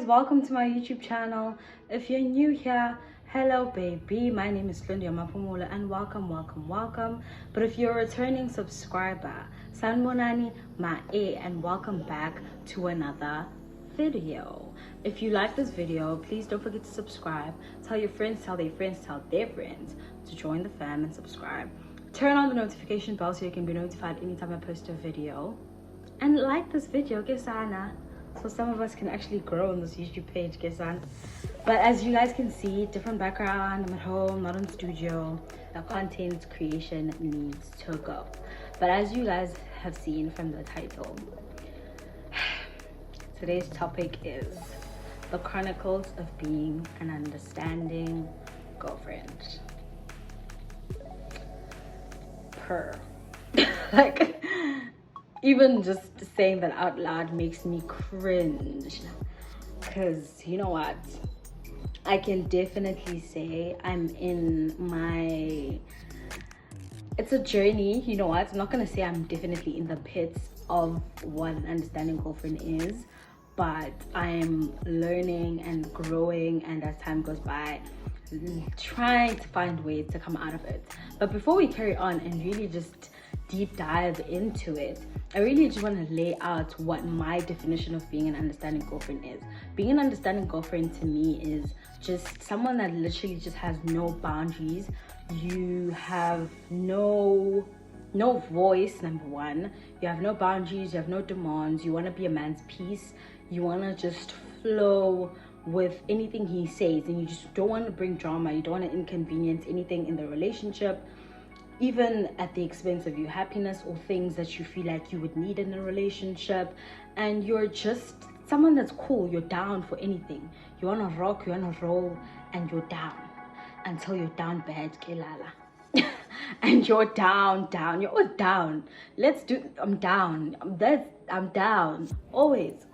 welcome to my YouTube channel. If you're new here, hello baby, my name is Lindy Amapumula and welcome. But if you're a returning subscriber, Sanmonani Mae, and welcome back to another video. If you like this video, please don't forget to subscribe. Tell your friends, tell their friends, tell their friends to join the fam and subscribe. Turn on the notification bell so you can be notified anytime I post a video. And like this video, Kesana, so some of us can actually grow on this YouTube page, Kesana. But as you guys can see, different background, I'm at home, not in studio. The content creation needs to go. But as you guys have seen from the title, today's topic is the Chronicles of being an understanding girlfriend. Like, even just saying that out loud makes me cringe, because you know what, I can definitely say I'm in my, it's a journey. You know what, I'm not gonna say I'm definitely in the pits of what an understanding girlfriend is, but I'm learning and growing, and as time goes by, trying to find ways to come out of it. But before we carry on and really just deep dive into it, I really just want to lay out what my definition of being an understanding girlfriend is. Being an understanding girlfriend to me is just someone that literally just has no boundaries. You have no voice, number one. You have no boundaries, you have no demands. You want to be a man's piece. You want to just flow with anything he says, and you just don't want to bring drama. You don't want to inconvenience anything in the relationship, even at the expense of your happiness or things that you feel like you would need in a relationship. And you're just someone that's cool. You're down for anything. You want to rock, you want to roll, and you're down until you're down bad, Kelala. And you're down. You're always down. I'm down. I'm down. Always.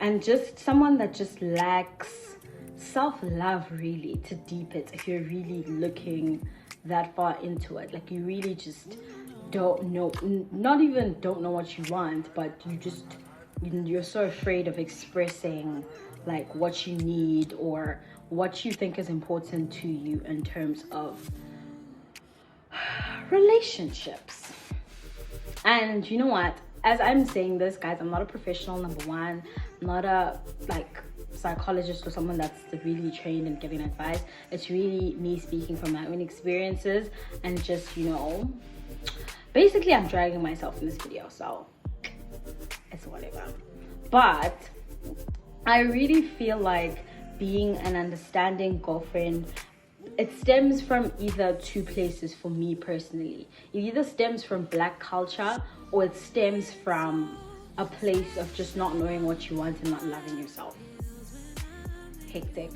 And just someone that just lacks self-love, really, to deep it. If you're really looking that far into it, like you really just don't know, not even don't know what you want, but you're so afraid of expressing like what you need or what you think is important to you in terms of relationships. And you know what, as I'm saying this, guys, I'm not a professional, number one. I'm not a psychologist or someone that's really trained in giving advice. It's really me speaking from my own experiences, and just, basically I'm dragging myself in this video, so it's whatever. But I really feel like being an understanding girlfriend, it stems from either two places for me personally. It either stems from Black culture, or it stems from a place of just not knowing what you want and not loving yourself. Hectic.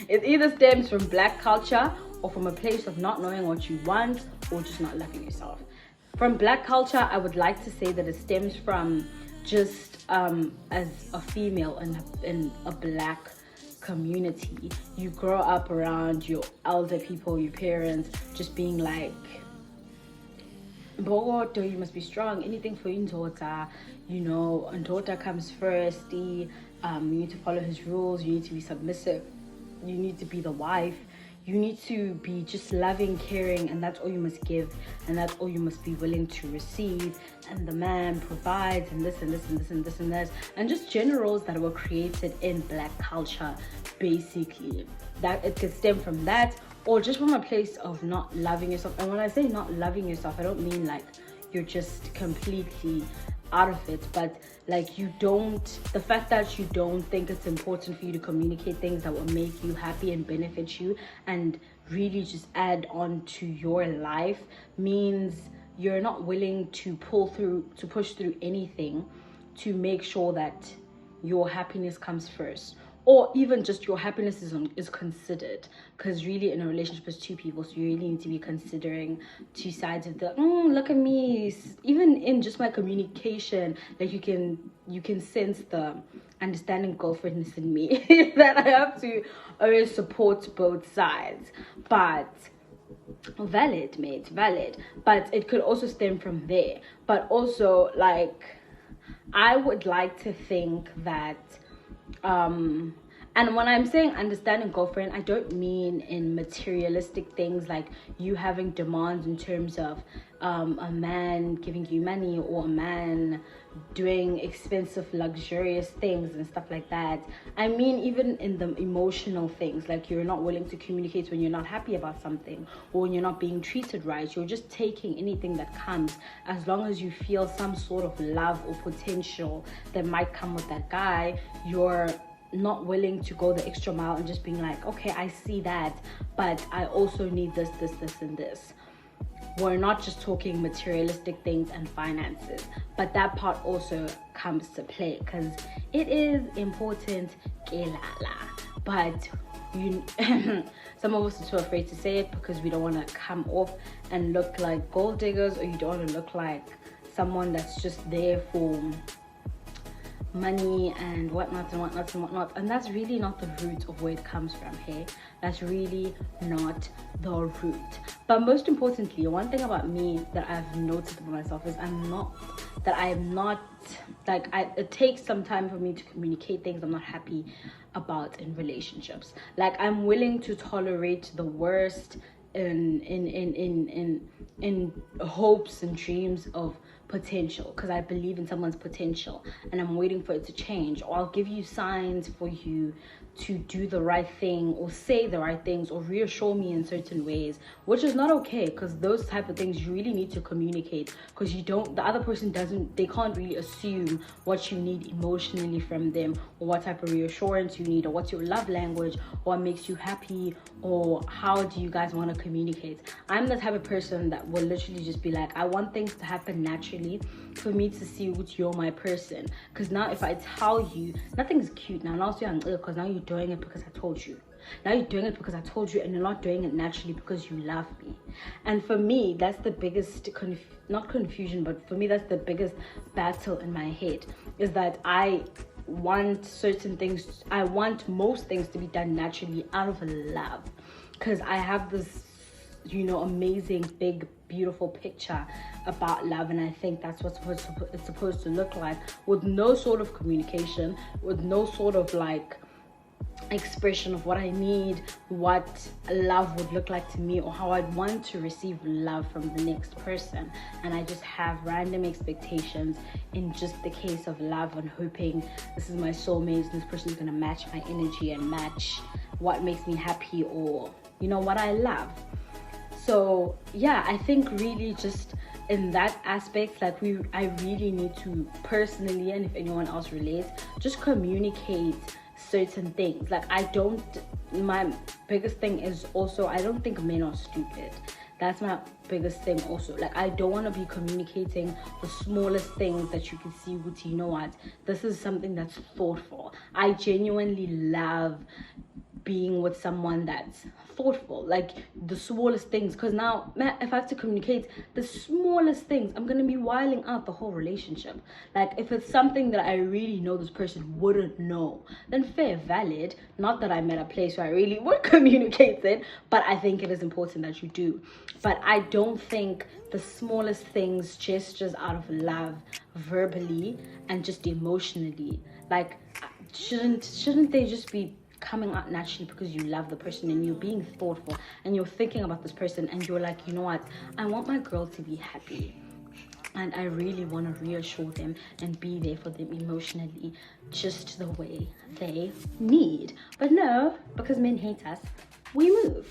It either stems from Black culture or from a place of not knowing what you want or just not loving yourself. From Black culture, I would like to say that it stems from just as a female in a Black community, you grow up around your elder people, your parents, just being like, Bogoto, you must be strong, anything for you, daughter. And daughter comes first. You need to follow his rules, you need to be submissive, you need to be the wife, you need to be just loving, caring, and that's all you must give, and that's all you must be willing to receive. And the man provides, and this and this and this and this and that, and just generals that were created in Black culture, basically. That it could stem from that, or just from a place of not loving yourself. And when I say not loving yourself, I don't mean like you're just completely out of it, but like the fact that you don't think it's important for you to communicate things that will make you happy and benefit you and really just add on to your life, means you're not willing to push through anything to make sure that your happiness comes first, or even just your happiness is considered. Because really, in a relationship, it's two people, so you really need to be considering two sides of the look at me. Even in just my communication, like you can sense the understanding girlfriendness in me that I have to always support both sides. But valid, mate, valid. But it could also stem from there. But also, like, I would like to think that and when I'm saying understanding girlfriend, I don't mean in materialistic things like you having demands in terms of a man giving you money or a man doing expensive luxurious things and stuff like that. I mean even in the emotional things, like you're not willing to communicate when you're not happy about something or when you're not being treated right. You're just taking anything that comes, as long as you feel some sort of love or potential that might come with that guy. You're not willing to go the extra mile and just being like, okay, I see that, but I also need this, and this. We're not just talking materialistic things and finances, but that part also comes to play because it is important, but you some of us are too afraid to say it because we don't want to come off and look like gold diggers, or you don't want to look like someone that's just there for money and whatnot, and that's really not the root of where it comes from. Hey, that's really not the root. But most importantly, one thing about me that I've noticed about myself is it takes some time for me to communicate things I'm not happy about in relationships. Like, I'm willing to tolerate the worst in hopes and dreams of potential, because I believe in someone's potential and I'm waiting for it to change, or I'll give you signs for you to do the right thing or say the right things or reassure me in certain ways, which is not okay, because those type of things you really need to communicate, because the other person they can't really assume what you need emotionally from them, or what type of reassurance you need, or what's your love language, or what makes you happy, or how do you guys want to communicate. I'm the type of person that will literally just be like, I want things to happen naturally for me to see what you're my person. Because now if I tell you nothing's cute now because now you're doing it because I told you. Now you're doing it because I told you, and you're not doing it naturally because you love me. And for me, that's the biggest not confusion, but for me that's the biggest battle in my head, is that I want certain things, I want most things to be done naturally out of love, because I have this amazing big beautiful picture about love, and I think that's what it's supposed to look like, with no sort of communication, with no sort of like expression of what I need, what love would look like to me, or how I'd want to receive love from the next person. And I just have random expectations in just the case of love, and hoping this is my soulmate and this person is going to match my energy and match what makes me happy, or what I love. So yeah, I think really just in that aspect, like I really need to personally, and if anyone else relates, just communicate certain things. Like my biggest thing is also, I don't think men are stupid. That's my biggest thing also. Like, I don't want to be communicating the smallest things that you can see with, this is something that's thoughtful. I genuinely love being with someone that's thoughtful, like the smallest things, because now if I have to communicate the smallest things, I'm gonna be wiling out the whole relationship. Like, if it's something that I really know this person wouldn't know, then fair, valid, not that I'm at a place where I really would communicate it, but I think it is important that you do. But I don't think the smallest things, gestures out of love, verbally and just emotionally, like, shouldn't they just be coming out naturally because you love the person and you're being thoughtful and you're thinking about this person and you're like, I want my girl to be happy, and I really want to reassure them and be there for them emotionally, just the way they need. But no, because men hate us, we move.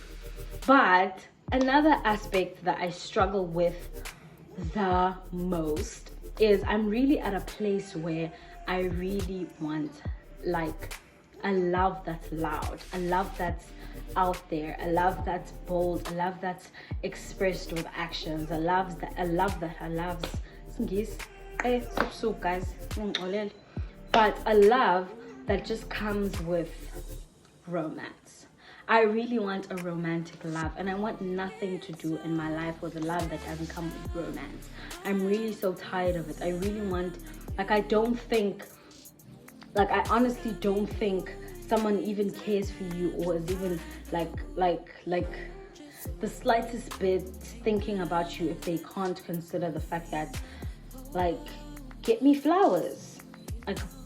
But another aspect that I struggle with the most is I'm really at a place where I really want like a love that's loud, a love that's out there, a love that's bold, a love that's expressed with actions, a love that allows guys, but a love that just comes with romance. I really want a romantic love, and I want nothing to do in my life with a love that doesn't come with romance. I'm really so tired of it. I really want, I honestly don't think someone even cares for you, or is even like the slightest bit thinking about you, if they can't consider the fact that get me flowers.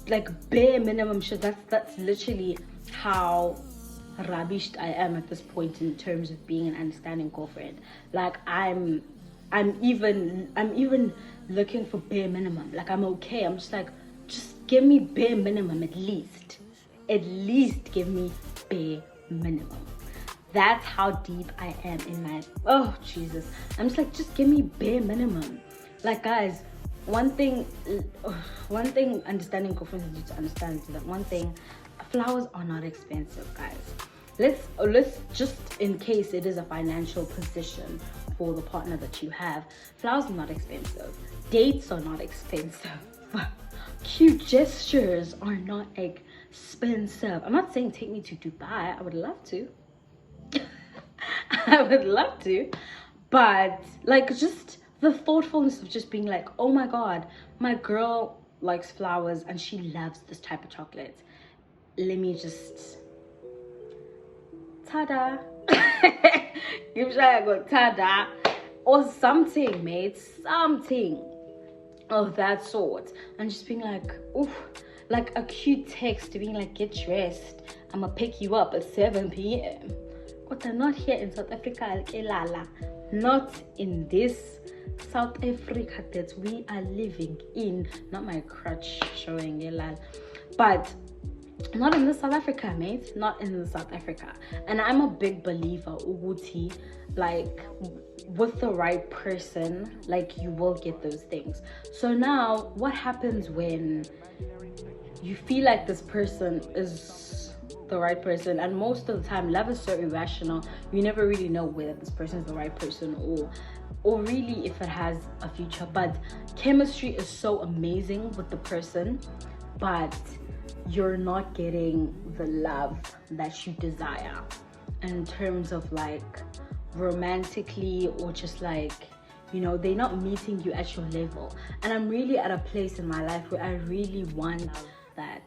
Like bare minimum shit. That's literally how rubbish I am at this point in terms of being an understanding girlfriend. Like I'm even looking for bare minimum. Like I'm okay. I'm just like, just give me bare minimum at least. At least give me bare minimum. That's how deep I am in my, oh Jesus. I'm just like, just give me bare minimum. Like guys, one thing understanding girlfriends need to understand is that one thing, flowers are not expensive, guys. Let's just, in case it is a financial position for the partner that you have, flowers are not expensive. Dates are not expensive. Cute gestures are not expensive. I'm not saying take me to Dubai. I would love to. I would love to. But like just the thoughtfulness of just being like, oh my God, my girl likes flowers and she loves this type of chocolate. Let me just ta-da. Give shy go ta-da. Or something, mate. Something of that sort. And just being like, oof, like a cute text being like, get dressed, I'ma pick you up at 7 p.m. But they're not here in South Africa, not in this South Africa that we are living in. Not my crutch showing, but not in the South Africa, mate. Not in the South Africa. And I'm a big believer, Uguti, like with the right person, like you will get those things. So now what happens when you feel like this person is the right person? And most of the time, love is so irrational. You never really know whether this person is the right person or really if it has a future. But chemistry is so amazing with the person, but you're not getting the love that you desire in terms of like romantically, or just like, you know, they're not meeting you at your level. And I'm really at a place in my life where I really want that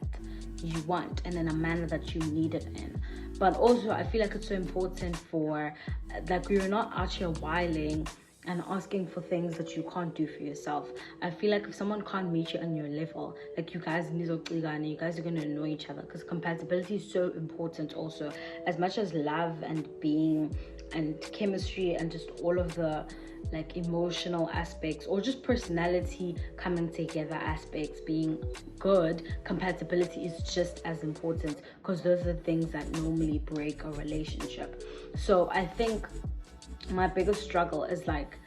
you want and in a manner that you need it in. But also I feel like it's so important for like, we're not out here whiling and asking for things that you can't do for yourself. I feel like if someone can't meet you on your level, like you guys are gonna annoy each other, because compatibility is so important also, as much as love and being and chemistry and just all of the like emotional aspects or just personality coming together aspects being good. Compatibility is just as important, because those are the things that normally break a relationship. So I think my biggest struggle is like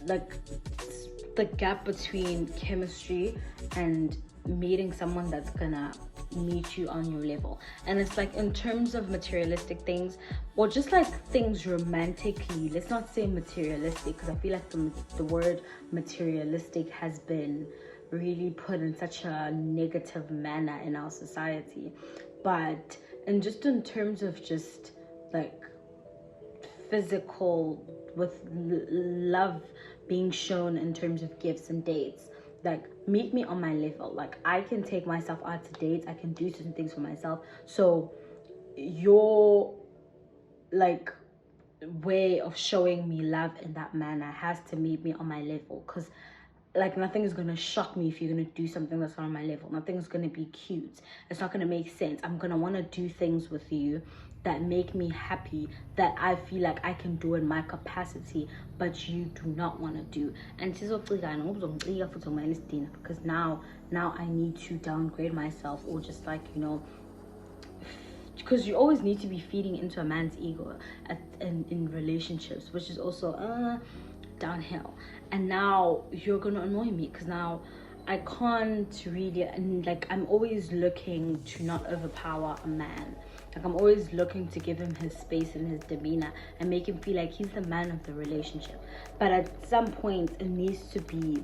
the gap between chemistry and meeting someone that's gonna meet you on your level. And it's like in terms of materialistic things, or just like things romantically, let's not say materialistic, because I feel like the word materialistic has been really put in such a negative manner in our society. But and just in terms of just like physical, with love being shown in terms of gifts and dates, like meet me on my level. Like I can take myself out to dates, I can do certain things for myself. So your like way of showing me love in that manner has to meet me on my level, because like nothing is gonna shock me if you're gonna do something that's not on my level. Nothing is gonna be cute. It's not gonna make sense. I'm gonna want to do things with you that make me happy, that I feel like I can do in my capacity, but you do not want to do. And because now I need to downgrade myself, or just like, you know, because you always need to be feeding into a man's ego in relationships, which is also downhill. And now you're gonna annoy me, because now I can't really, and like I'm always looking to not overpower a man. Like I'm always looking to give him his space and his demeanor and make him feel like he's the man of the relationship. But at some point it needs to be,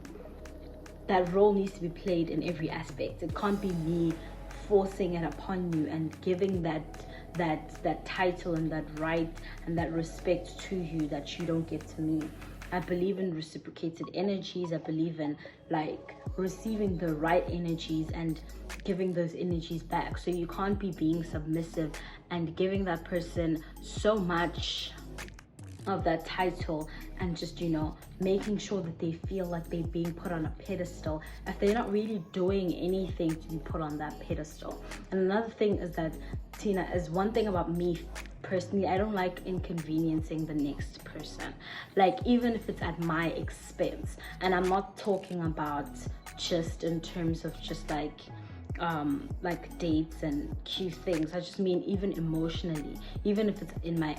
that role needs to be played in every aspect. It can't be me forcing it upon you and giving that title and that right and that respect to you that you don't get to me. I believe in reciprocated energies. I believe in like receiving the right energies and giving those energies back. So you can't be being submissive and giving that person so much of that title, and just, you know, making sure that they feel like they're being put on a pedestal if they're not really doing anything to be put on that pedestal. And another thing is that, Tina, is one thing about me personally, I don't like inconveniencing the next person, like even if it's at my expense. And I'm not talking about just in terms of just like dates and cute things. I just mean even emotionally, even if it's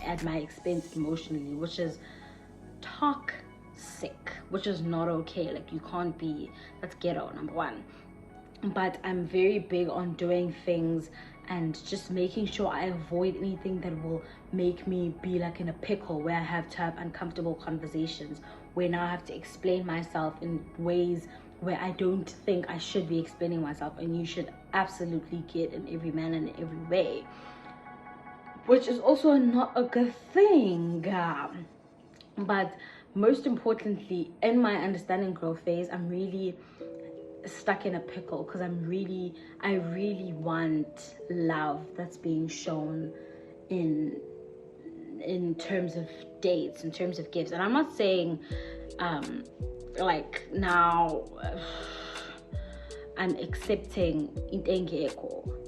at my expense emotionally, which is toxic, which is not okay. Like, you can't be, that's ghetto, number one. But I'm very big on doing things and just making sure I avoid anything that will make me be like in a pickle, where I have to have uncomfortable conversations, where now I have to explain myself in ways where I don't think I should be explaining myself, and you should absolutely get in every manner and every way, which is also not a good thing. But most importantly, in my understanding growth phase, I'm really stuck in a pickle because I really want love that's being shown in terms of dates, in terms of gifts. And I'm not saying like now I'm accepting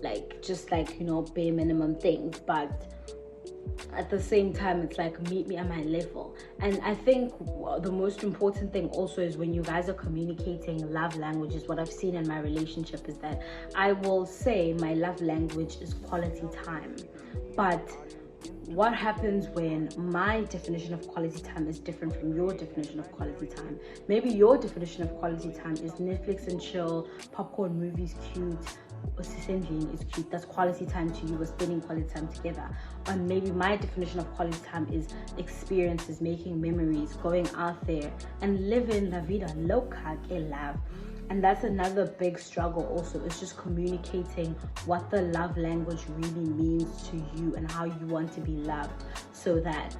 like just like, you know, bare minimum things, but at the same time it's like meet me at my level. And I think the most important thing also is when you guys are communicating love languages, what I've seen in my relationship is that I will say my love language is quality time, but what happens when my definition of quality time is different from your definition of quality time? Maybe your definition of quality time is Netflix and chill, popcorn, movies, cute, or Sisendlini is cute. That's quality time to you. We're spending quality time together. Or maybe my definition of quality time is experiences, making memories, going out there and living la vida loca, que love. And that's another big struggle also, is just communicating what the love language really means to you and how you want to be loved, so that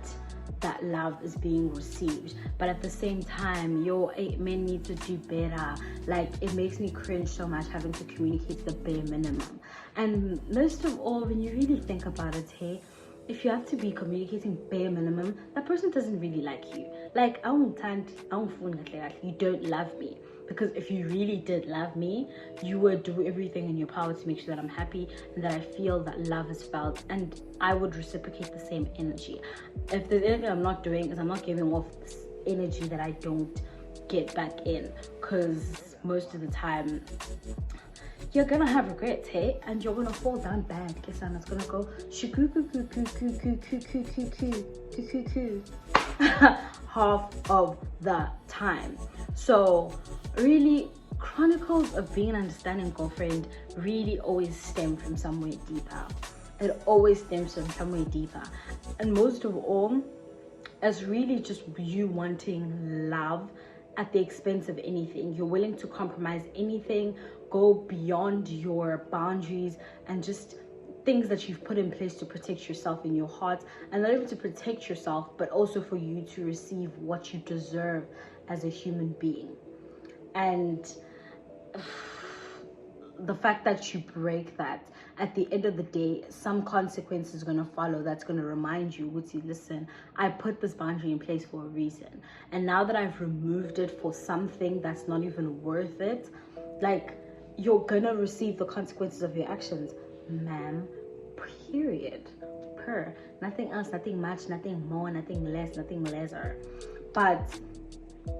that love is being received. But at the same time, men need to do better. Like, it makes me cringe so much having to communicate the bare minimum. And most of all, when you really think about it, hey, if you have to be communicating bare minimum, that person doesn't really like you. Like, you don't love me. Because if you really did love me, you would do everything in your power to make sure that I'm happy and that I feel that love is felt, and I would reciprocate the same energy. If there's anything I'm not doing, is I'm not giving off this energy that I don't get back in, because most of the time you're gonna have regrets, hey, and you're gonna fall down bad. And it's gonna go half of the time. So really, Chronicles of Being an Understanding Girlfriend really always stem from somewhere deeper. It always stems from somewhere deeper. And most of all, it's really just you wanting love at the expense of anything. You're willing to compromise anything, go beyond your boundaries, and just things that you've put in place to protect yourself in your heart, and not even to protect yourself, but also for you to receive what you deserve as a human being. And the fact that you break that, at the end of the day, some consequence is going to follow that's going to remind you, Wuti, listen, I put this boundary in place for a reason. And now that I've removed it for something that's not even worth it, like, you're going to receive the consequences of your actions, ma'am, period. Per. Nothing else, nothing much, nothing more, nothing less, nothing lesser. But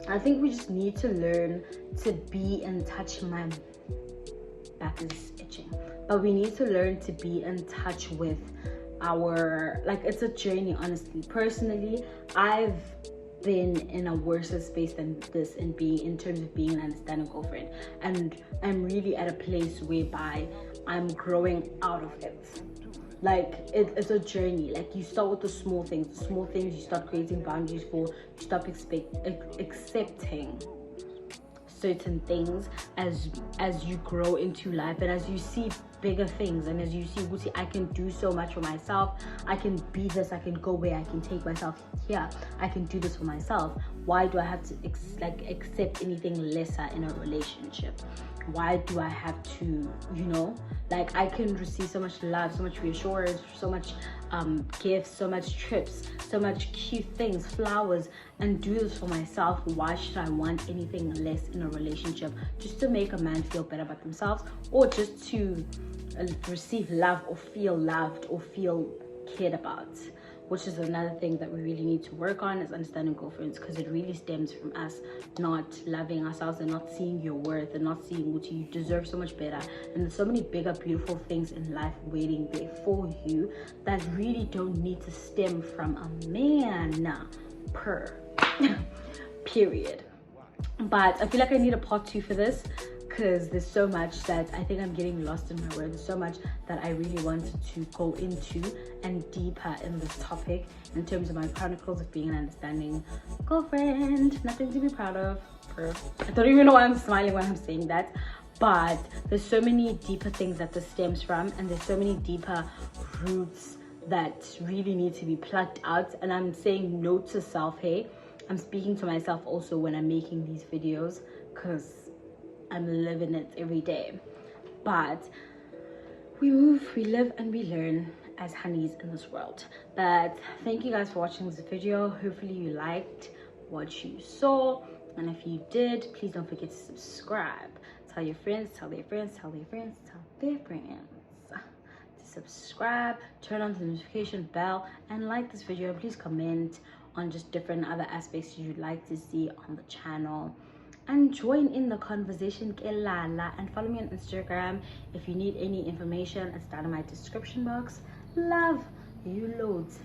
I think we just need to learn to be in touch. My back is itching. But we need to learn to be in touch with our, like, it's a journey, honestly. Personally, I've been in a worse space than this in terms of being an understanding girlfriend, and I'm really at a place whereby I'm growing out of it. Like, it's a journey. Like, you start with the small things you start creating boundaries for. You stop accepting certain things as you grow into life, and as you see bigger things, and as you see, I can do so much for myself. I can be this, I can go where, I can take myself here, I can do this for myself. Why do I have to accept anything lesser in a relationship? why do I have to, like, I can receive so much love, so much reassurance, so much gifts, so much trips, so much cute things, flowers, and do this for myself. Why should I want anything less in a relationship, just to make a man feel better about themselves, or just to receive love or feel loved or feel cared about? Which is another thing that we really need to work on, is understanding girlfriends, because it really stems from us not loving ourselves and not seeing your worth and not seeing what you deserve so much better. And there's so many bigger, beautiful things in life waiting there for you that really don't need to stem from a man period. But I feel like I need a part 2 for this, because there's so much that I think I'm getting lost in my words. There's so much that I really wanted to go into and deeper in this topic in terms of my chronicles of being an understanding girlfriend. Nothing to be proud of. I don't even know why I'm smiling when I'm saying that, but there's so many deeper things that this stems from, and there's so many deeper roots that really need to be plucked out. And I'm saying no to self-hate. I'm speaking to myself also when I'm making these videos, because I'm living it every day. But we move, we live, and we learn as honeys in this world. But thank you guys for watching this video. Hopefully you liked what you saw, and if you did, please don't forget to subscribe. Tell your friends, tell their friends, tell their friends, tell their friends to subscribe, turn on the notification bell, and like this video. Please comment on just different other aspects you'd like to see on the channel, and join in the conversation, and follow me on Instagram if you need any information. It's down in my description box. Love you loads.